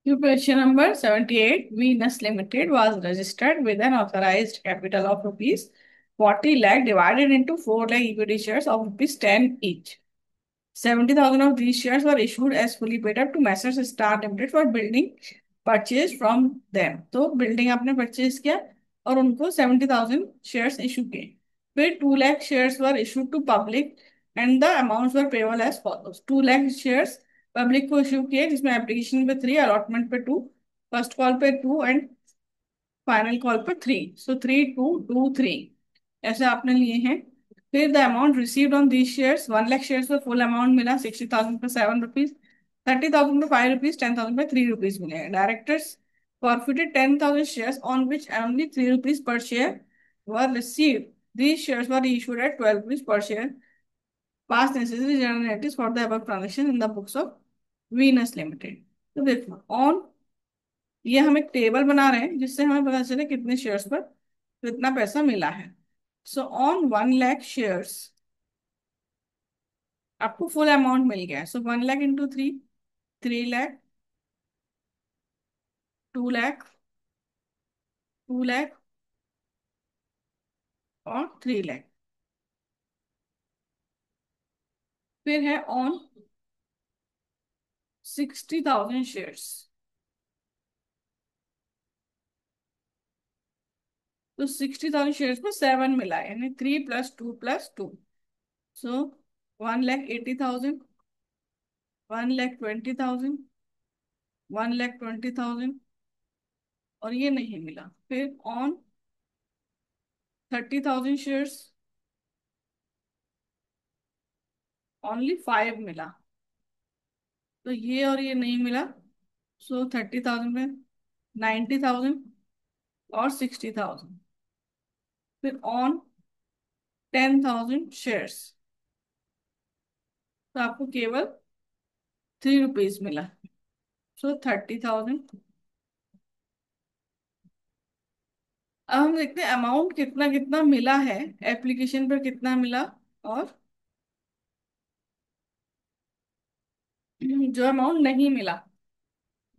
Occupation number 78, Venus Limited was registered with an authorized capital of rupees 40 lakh divided into 4 lakh equity shares of rupees 10 each. 70,000 of these shares were issued as fully paid up to Messrs Star Limited for building purchased from them. तो building आपने purchase किया और उनको 70,000 shares issue किए. फिर 2 lakh shares were issued to public and the amounts were payable as follows. 2 lakh shares public को issue किए जिसमें एप्लीकेशन पे 3, अलॉटमेंट पे 2, फर्स्ट कॉल पे 2 एंड फाइनल कॉल पे 3. सो 3, 2, 2, 3 ऐसे आपने लिए हैं. फिर the amount received on these shares, 1 lakh shares पर फुल अमाउंट मिला 60,000 पर 7 रुपीज, 30,000 पर 5 रुपीज, 10,000 पर 3 रुपीज मिले. Directors forfeited 10,000 shares on which only 3 rupees per share were received. These shares were issued at 12 rupees per share. Pass necessary general notice for the above transaction in the books of Venus Limited. तो देखो on ये हम एक table बना रहे हैं जिससे हमें पता चले कितने शेयर्स पर कितना पैसा मिला है. सो ऑन 1 लाख शेयर्स आपको फुल अमाउंट मिल गया है. सो 1 लाख इंटू 3, 3 लाख, 2 लाख, 2 लाख और 3 लाख. फिर है ऑन 60,000 शेयर्स. तो 60,000 शेयर्स पर 7 मिला है यानी 3 + 2 + 2. सो 1,80,000, 1,20,000, 1,20,000 और ये नहीं मिला. फिर ऑन 30,000 शेयर्स ओनली 5 मिला. तो ये और ये नहीं मिला. सो 30,000 में 90,000 और 60,000. फिर ऑन 10,000 शेयर्स तो आपको केवल 3 रुपीज मिला. सो 30,000. अब हम देखते हैं अमाउंट कितना कितना मिला है, एप्लीकेशन पर कितना मिला और जो अमाउंट नहीं मिला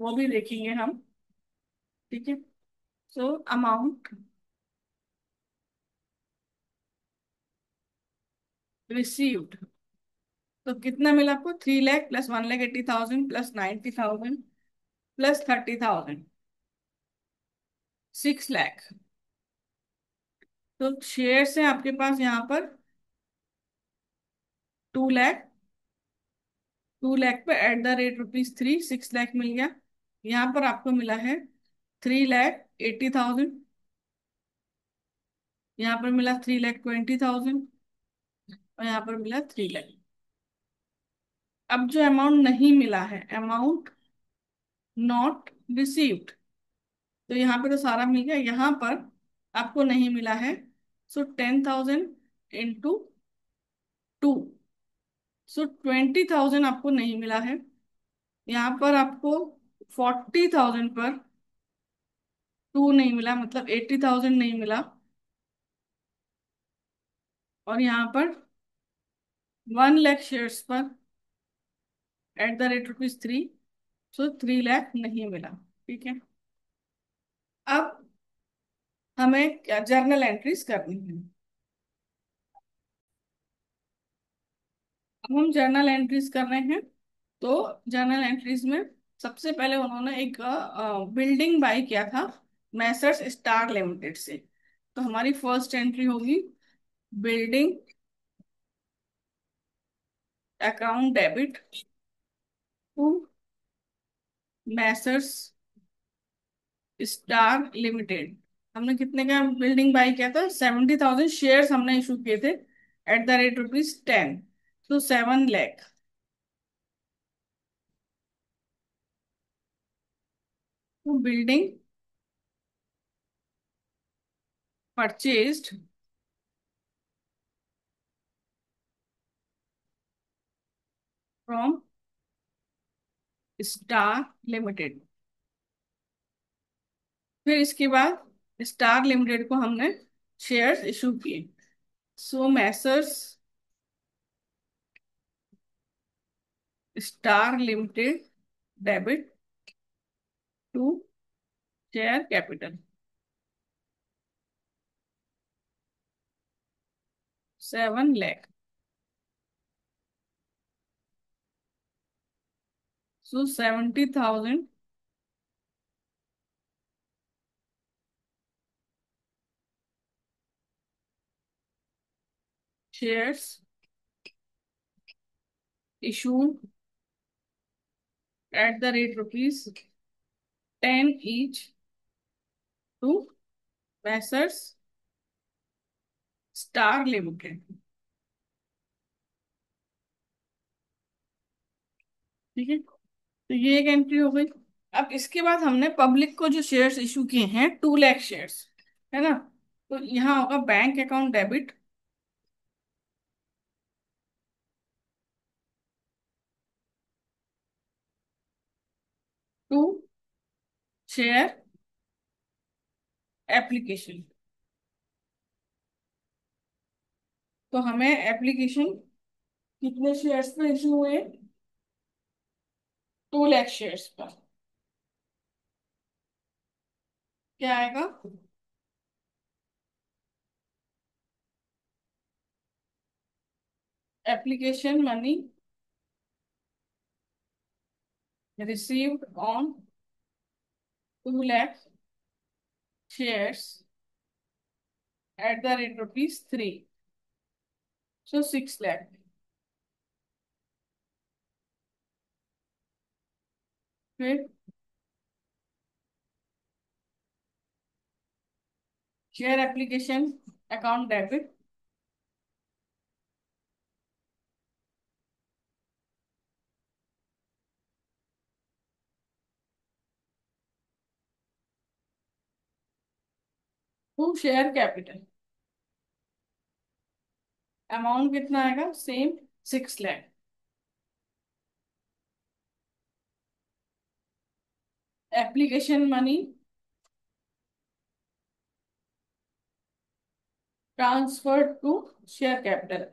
वो भी देखेंगे हम. ठीक है. सो अमाउंट रिसीव्ड तो कितना मिला आपको? 3 lakh plus 1,80,000 plus 90,000 plus 30,000, 6 lakh. तो शेयर्स है आपके पास यहाँ पर 2 लाख. 2 लाख पे at the rate rupees 3, 6 lakh मिल गया. यहाँ पर आपको मिला है 3,80,000. यहाँ पर मिला 3,20,000 और यहाँ पर मिला 3 लाख. अब जो अमाउंट नहीं मिला है, अमाउंट नॉट रिसीव्ड, तो यहाँ पे तो सारा मिल गया. यहाँ पर आपको नहीं मिला है. सो 10,000 इंटू 2. सो 20,000 आपको नहीं मिला है. यहाँ पर आपको 40,000 पर 2 नहीं मिला, मतलब 80,000 नहीं मिला. और यहाँ पर 1 लाख शेयर्स पर एट द रेट रुपीज 3, सो 3 लाख नहीं मिला. ठीक है. अब हमें क्या जर्नल एंट्रीज करनी है. अब हम जर्नल एंट्रीज कर रहे हैं. तो जर्नल एंट्रीज में सबसे पहले उन्होंने एक बिल्डिंग बाय किया था मैसर्स स्टार लिमिटेड से. तो हमारी फर्स्ट एंट्री होगी building account debit to messrs star limited. हमने कितने का बिल्डिंग बाय किया था? 70,000 शेयर्स हमने इशू किए थे एट द रेट रुपीज 10. तो 7 लाख. तो building purchased from star limited. फिर इसके बाद स्टार लिमिटेड को हमने शेयर्स इशू किए. So messrs star limited debit to share capital 7 lakh. So 70,000 shares issued at the rate rupees 10 each to Messrs Star Limited. ठीक है, तो ये एक एंट्री हो गई। अब इसके बाद हमने पब्लिक को जो शेयर्स इशू किए हैं 2 लाख शेयर्स, है ना, तो यहाँ होगा bank account debit to share application. तो हमें एप्लीकेशन कितने शेयर्स पे इशू हुए? 2 लाख शेयर्स पर। क्या आएगा? Application money received on 2 lakh shares at the rate rupees 3, so 6 lakh. फिर share application account debit to share capital. Amount कितना आएगा? Same, 6 lakh. Application money transfer to share capital.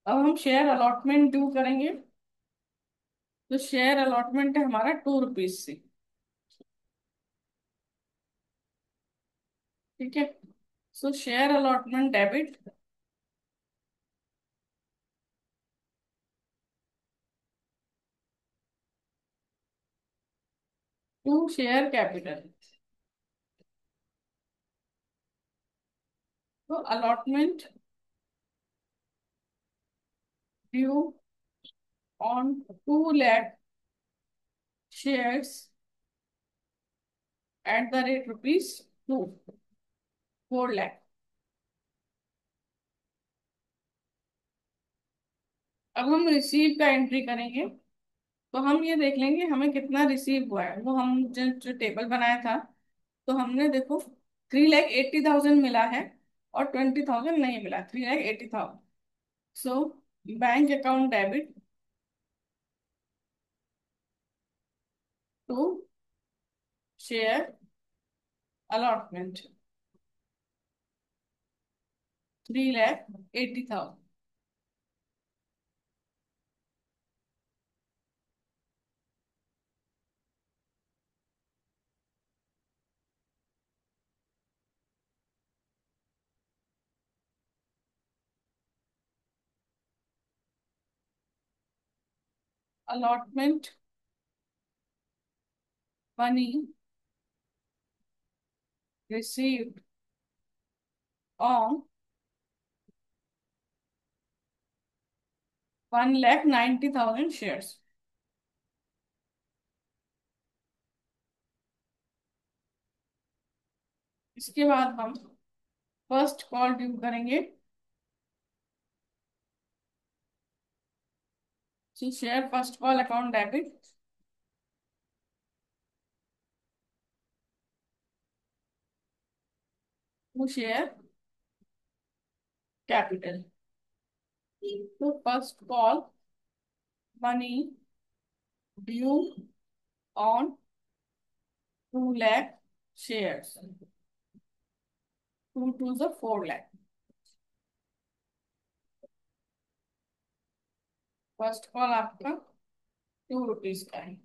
अब हम शेयर अलॉटमेंट ड्यू करेंगे, तो शेयर अलॉटमेंट है हमारा 2 रुपीज से। ठीक है, so share allotment debit to share capital. तो allotment due on 2 lakh shares at the rate rupees 4 lakh. अब हम रिसीव का एंट्री करेंगे, तो हम ये देख लेंगे हमें कितना रिसीव हुआ है। वो हम जो टेबल बनाया था, तो हमने देखो 3,80,000 मिला है और 20,000 नहीं मिला, 3,80,000। So bank account debit to share allotment 3,80,000। allotment money received on 1,90,000 shares. इसके बाद हम फर्स्ट कॉल ड्यू करेंगे, share first call account debit to share capital. तो first call money due on 2 lakh shares, 2 2 4 lakh. First call आपका 2 rupees का है।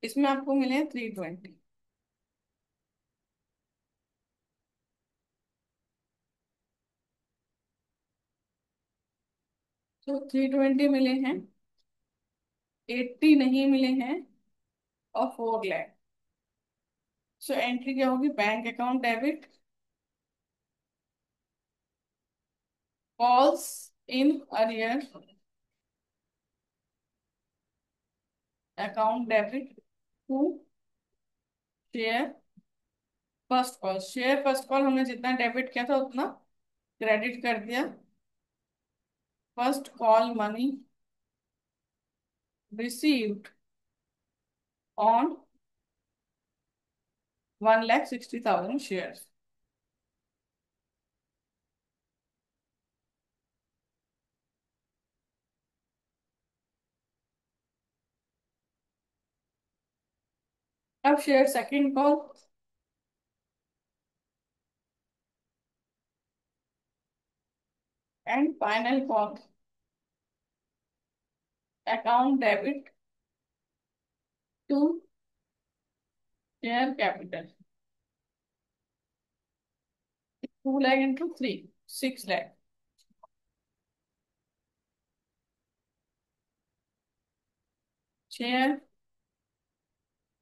इसमें आपको मिले हैं 320। तो 320 मिले हैं, 80 नहीं मिले हैं, और 4 लाख। सो एंट्री क्या होगी? Bank account debit, calls in arrear, account debit to share first call. Share first call हमने जितना डेबिट किया था उतना क्रेडिट कर दिया। First call money received on 1,60,000 share. अब share second call, and final call, account debit to share capital. 2 lakh into 3, 6 lakh. Share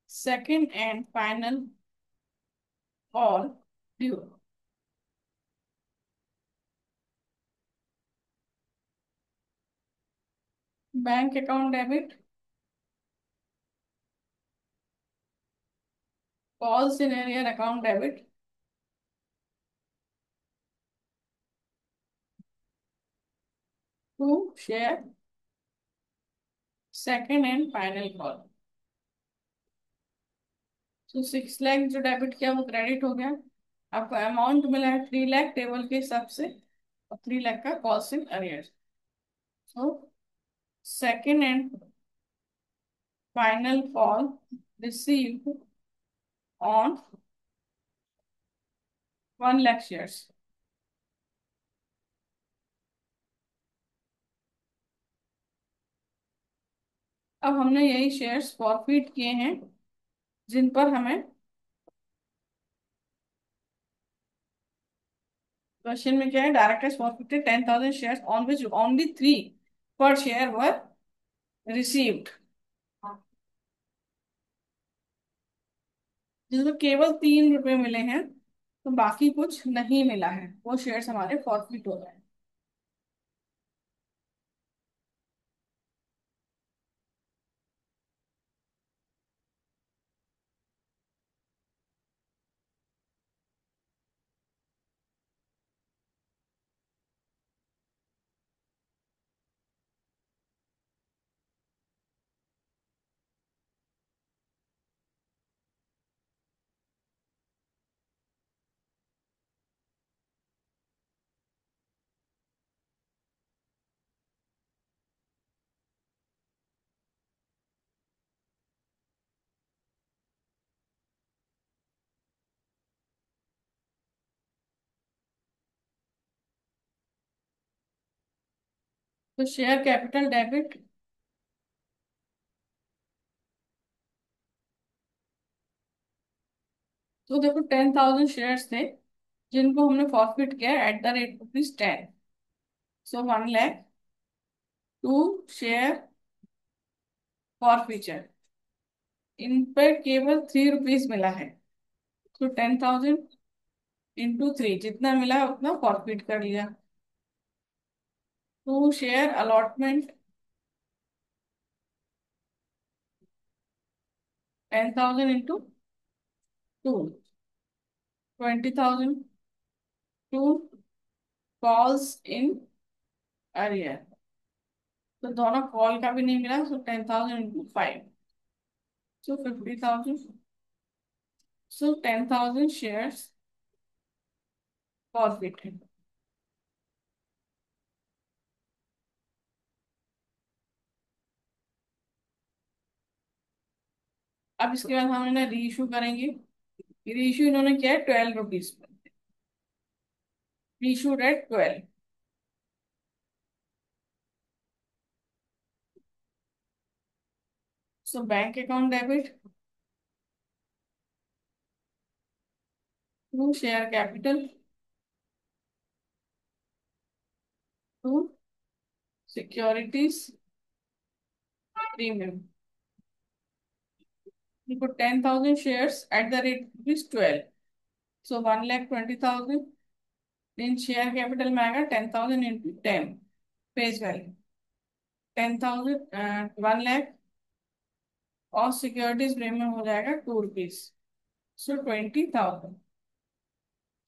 second and final call due. Bank account debit, calls in arrear account debit to share second and final call. तो 6 लाख जो debit किया वो credit हो गया। आपको amount मिला है 3 lakh table के हिसाब से, और 3 लाख का कॉस्ट इन अरियर। तो second and final call received on 1 lakh shares. अब हमने यही शेयर्स फॉरफिट किए हैं जिन पर हमें क्वेश्चन में क्या है, directors forfeited 10,000 shares on which only 3 पर शेयर वर रिसीव्ड। जिसमें केवल 3 रुपए मिले हैं, तो बाकी कुछ नहीं मिला है, वो शेयर्स हमारे फॉरफिट हो गए हैं। तो शेयर कैपिटल डेबिट, तो देखो 10,000 शेयर्स थे जिनको हमने फॉरफिट किया at the rate rupees 10। So 1 lakh to share forfeiture, इन पर केवल 3 रुपीज मिला है। तो 10,000 इंटू 3, जितना मिला है उतना फॉरफिट कर लिया। To share allotment, 10,000 into 2, 20,000 to calls in arrear. तो दोनों कॉल का भी नहीं मिला, so 10,000 into 5, so 50,000। So 10,000 shares forfeit है। अब इसके बाद हम इन्हें रीइशू करेंगे। रीइशू इन्होंने किया है 12 रुपीज पर, reissued at 12। So bank account debit to share capital to securities premium. देखो 10,000 shares at the rate rupees 12, so 1,20,000 in share capital में आएगा 10,000 इंटू 10 फेस वैल्यू 10,000 1 लाख और सिक्योरिटीज प्रीमियम हो जाएगा 2 rupees, so 20,000।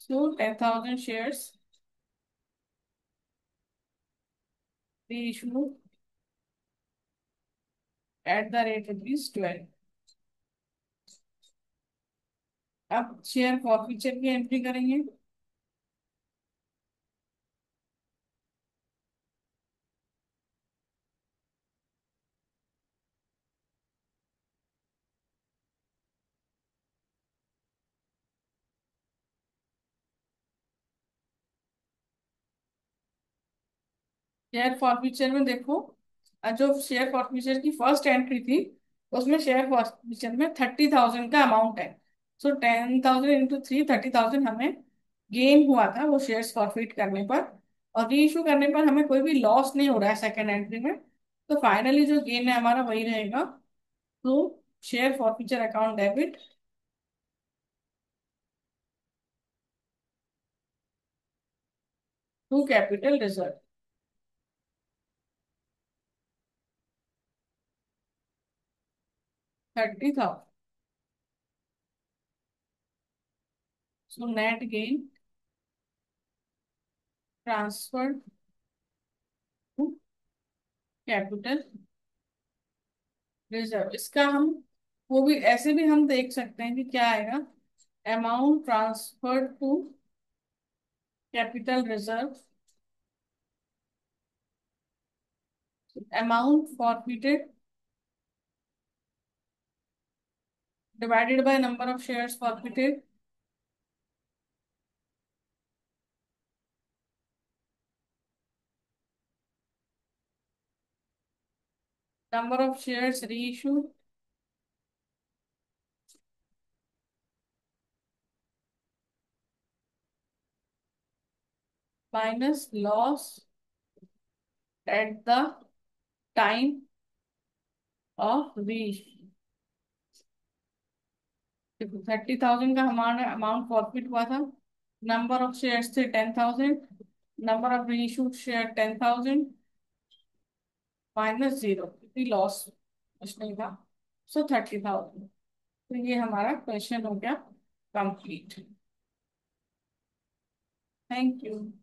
So 10,000 shares reissue eight the rate rupees 12। अब share forfeiture की entry करेंगे। Share forfeiture में देखो, जो शेयर फॉरफीचर की फर्स्ट एंट्री थी उसमें शेयर फॉरफीचर में 30,000 का अमाउंट है। सो 10,000 इंटू 3, 30,000 हमें गेन हुआ था वो शेयर्स फॉरफिट करने पर, और री इशू करने पर हमें कोई भी लॉस नहीं हो रहा है सेकेंड एंट्री में। तो फाइनली जो गेन है हमारा वही रहेगा। तो share forfeiture account debit to capital reserve 30,000। So net gain transferred to capital reserve. इसका हम वो भी ऐसे भी हम देख सकते हैं कि क्या आएगा, amount transferred to capital reserve, amount forfeited divided by number of shares forfeited, number of shares reissued minus loss at the time of reissue। 30,000 का हमारा अमाउंट फॉरफिट हुआ था, नंबर ऑफ शेयर्स थे 10,000, number of reissued share 10,000 minus zero, क्योंकि loss कुछ नहीं था, सो 30,000। तो ये हमारा क्वेश्चन हो गया कंप्लीट। Thank you.